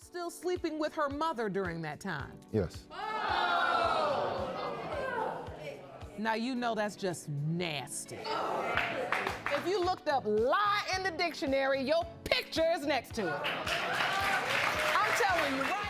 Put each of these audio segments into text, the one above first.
Still sleeping with her mother during that time? Yes. Now you know that's just nasty. If you looked up lie in the dictionary, your picture is next to it. I'm telling you, right?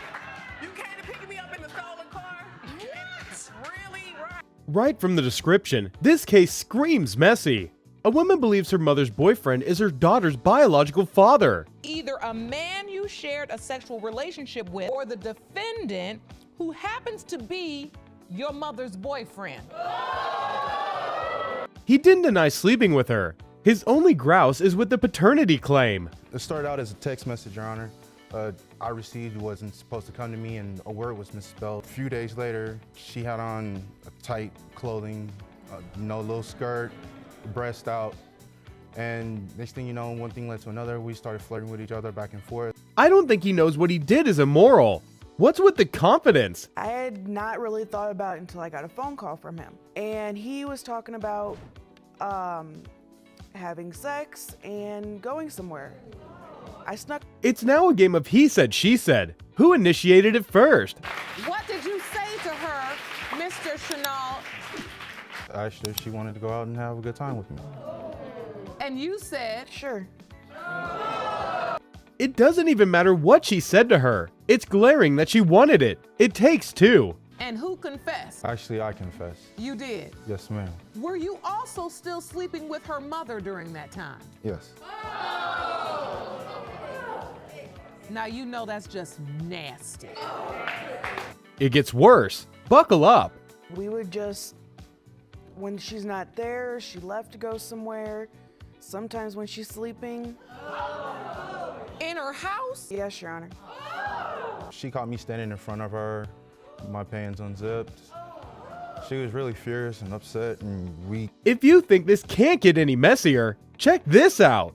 You came to pick me up in the stolen car? What? Really? Right? Right from the description, this case screams messy. A woman believes her mother's boyfriend is her daughter's biological father. Either a man you shared a sexual relationship with or the defendant who happens to be your mother's boyfriend. He didn't deny sleeping with her. His only grouse is with the paternity claim. It started out as a text message, Your Honor. I received wasn't supposed to come to me and a word was misspelled. A few days later, she had on a tight clothing, little skirt, breast out. And next thing you know, one thing led to another. We started flirting with each other back and forth. I don't think he knows what he did is immoral. What's with the confidence? I had not really thought about it until I got a phone call from him. And he was talking about having sex and going somewhere. I snuck. It's now a game of he said, she said. Who initiated it first? What did you say to her, Mr. Chenault? I asked her if she wanted to go out and have a good time with me. And you said, Sure. It doesn't even matter what she said to her. It's glaring that she wanted it. It takes two. and who confessed? Actually, I confess. You did? Yes, ma'am. Were you also still sleeping with her mother during that time? Yes. Now you know that's just nasty. It gets worse. Buckle up. We would just, when she's not there, she left to go somewhere. Sometimes when she's sleeping. In her house? Yes, Your Honor. She caught me standing in front of her, my pants unzipped. She was really furious and upset and weak. If you think this can't get any messier, check this out.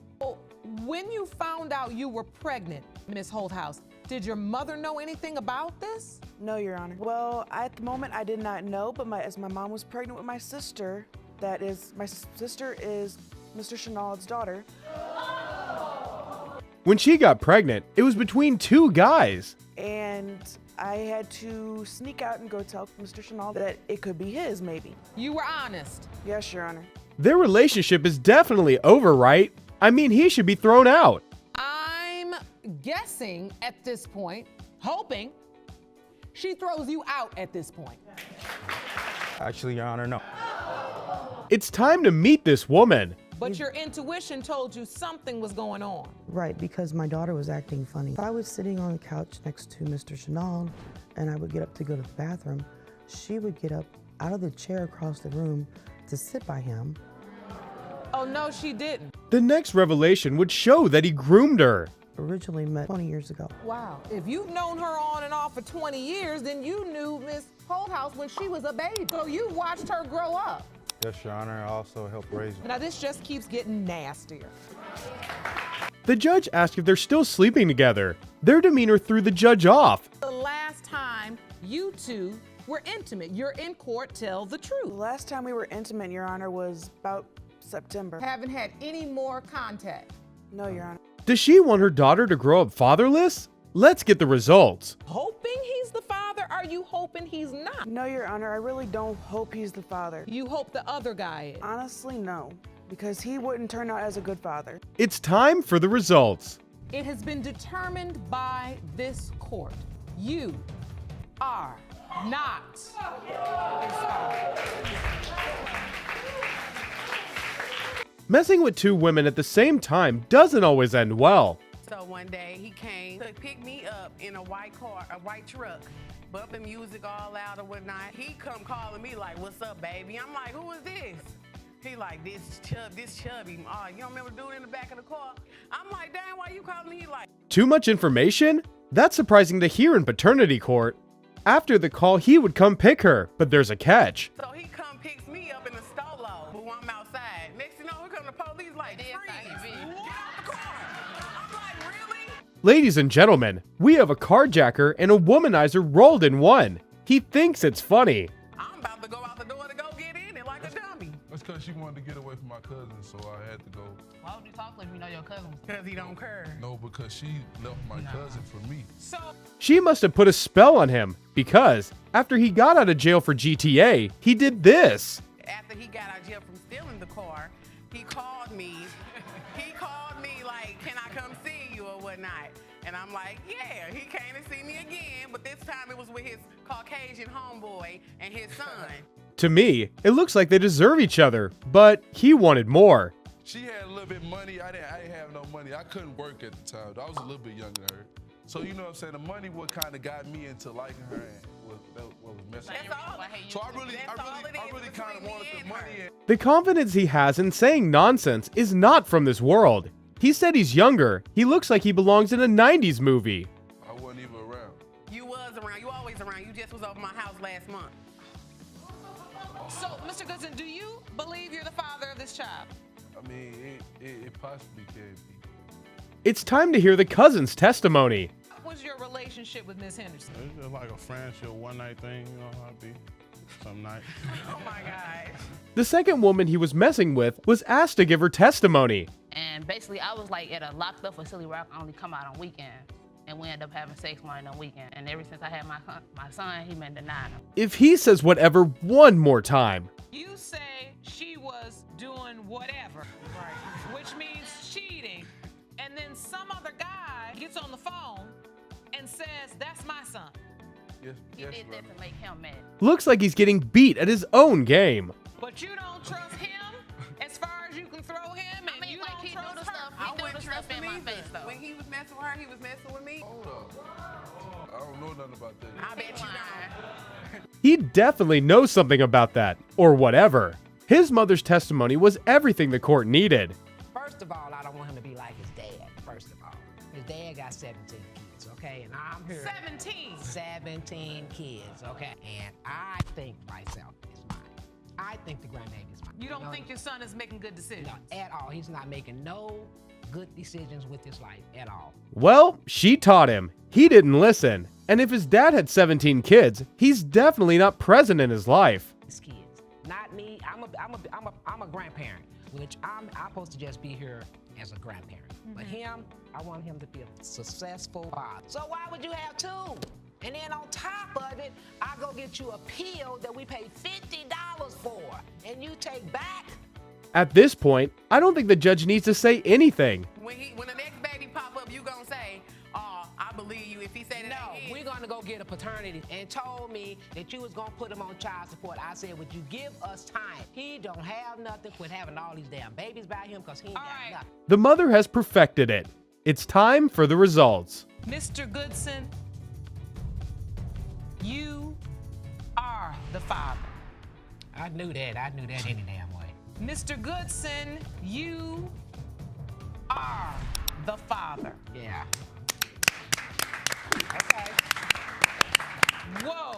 When you found out you were pregnant, Miss Holthouse, did your mother know anything about this? No, Your Honor. Well, at the moment I did not know, but as my mom was pregnant with my sister, my sister is Mr. Chenault's daughter. When she got pregnant, it was between two guys. And I had to sneak out and go tell Mr. Chenault that it could be his, maybe. You were honest. Yes, Your Honor. Their relationship is definitely over, right? I mean, he should be thrown out. I'm guessing at this point, hoping, she throws you out at this point. Actually, Your Honor, no. It's time to meet this woman. But your intuition told you something was going on. Right, because my daughter was acting funny. If I was sitting on the couch next to Mr. Chenault and I would get up to go to the bathroom, she would get up out of the chair across the room to sit by him. Oh, no, she didn't. The next revelation would show that he groomed her. Originally met 20 years ago. Wow. If you've known her on and off for 20 years, then you knew Miss Holthouse when she was a baby. So you watched her grow up. Yes, Your Honor, I also helped raise her. Now this just keeps getting nastier. The judge asked if they're still sleeping together. Their demeanor threw the judge off. The last time you two were intimate, you're in court, tell the The truth. last time we were intimate, Your Honor, was about September. Haven't had any more contact. No, Your Honor. Does she want her daughter to grow up fatherless? Let's get the results. Hoping he's the father? Are you hoping he's not? No, Your Honor, I really don't hope he's the father. You hope the other guy is. Honestly, no, because he wouldn't turn out as a good father. It's time for the results. It has been determined by this court. You are not his father. Messing with two women at the same time doesn't always end well. So one day he came to pick me up in a white car, a white truck, bumping music all loud or whatnot. He come calling me like, "What's up, baby?" I'm like, "Who is this?" He like, this chubby. Oh, you don't remember the dude in the back of the car? I'm like, "Dang, why you calling me?" He like, Too much information? That's surprising to hear in paternity court. After the call, he would come pick her, but there's a catch. so he come picks me up in the stolo, but I'm outside. Next thing you know, here come the police like, "Freeze, get out the car." I'm like, "Really?" Ladies and gentlemen, we have a carjacker and a womanizer rolled in one. He thinks it's funny. I'm about to go out the door to go get in it like a dummy. Let's because she wanted to get away from my cousin, so I had to go. Why would you talk like you know your cousin? Because he don't care. No, because she left my cousin for me. So She must have put a spell on him because after he got out of jail for GTA, he did this. after he got out of jail from stealing the car, he called me. He called me like, can I come see you or whatnot? And I'm like, yeah. He came to see me again, but this time it was with his Caucasian homeboy and his son. To me, it looks like they deserve each other, but he wanted more. She had a little bit of money. I didn't have no money. I couldn't work at the time. I was a little bit younger than her. So you know what I'm saying? The money what kind of got me into liking her and what was messing That's up. all. So I really kind of wanted the money. The confidence he has in saying nonsense is not from this world. He said he's younger. He looks like he belongs in a 90s movie. I wasn't even around. You was around. You always around. You just was over my house last month. So, Mr. Goodson, do you believe you're the father of this child? I mean, it possibly can be. It's time to hear the cousin's testimony. What was your relationship with Miss Henderson? It's just like a friendship, one night thing, you know how it be. Some night. Oh my God. The second woman he was messing with was asked to give her testimony. And basically, I was like at a locked up facility where I can only come out on weekends. And we ended up having sex one on weekend. And ever since I had my son, he been denying him. If he says whatever one more time, You say she was doing whatever, right? Which means cheating. And then some other guy gets on the phone and says, that's my son. Yes, He yes, did brother. that to make him mad. looks like he's getting beat at his own game. But you don't trust him as far as you can throw him, and I mean, you like don't he trust do the her. stuff. I He do wouldn't the trust stuff in him my either. face though. When he was messing with her, he was messing with me. Hold up. I don't know nothing about that. I bet you don't. He definitely knows something about that, or whatever. His mother's testimony was everything the court needed. First of all, I don't want him to be like his dad, first of all. His dad got 17 kids, okay? And I'm here. 17. 17 kids, okay? And I think myself is mine. I think the grandbaby is mine. You don't know? think your son is making good decisions? No, at all. He's not making no good decisions with his life at all. Well, she taught him. He didn't listen. And if his dad had 17 kids, he's definitely not present in his life. His kids, not me. I'm a grandparent, which I'm supposed to just be here as a grandparent. But him, I want him to be a successful father. So why would you have two? And then on top of it, I go get you a pill that we pay $50 for, and you take back. At this point, I don't think the judge needs to say anything. When the next baby pop up, you gonna say, "Oh, I believe you." If he said it No, ain't his. we're gonna go get a paternity, and told me that you was gonna put him on child support. I said, would you give us time? He don't have nothing. Quit having all these damn babies by him, because he ain't got nothing. The mother has perfected it. It's time for the results. Mr. Goodson, you are the father. I knew that. I knew that any damn way. Mr. Goodson, you are the father. Yeah. Whoa.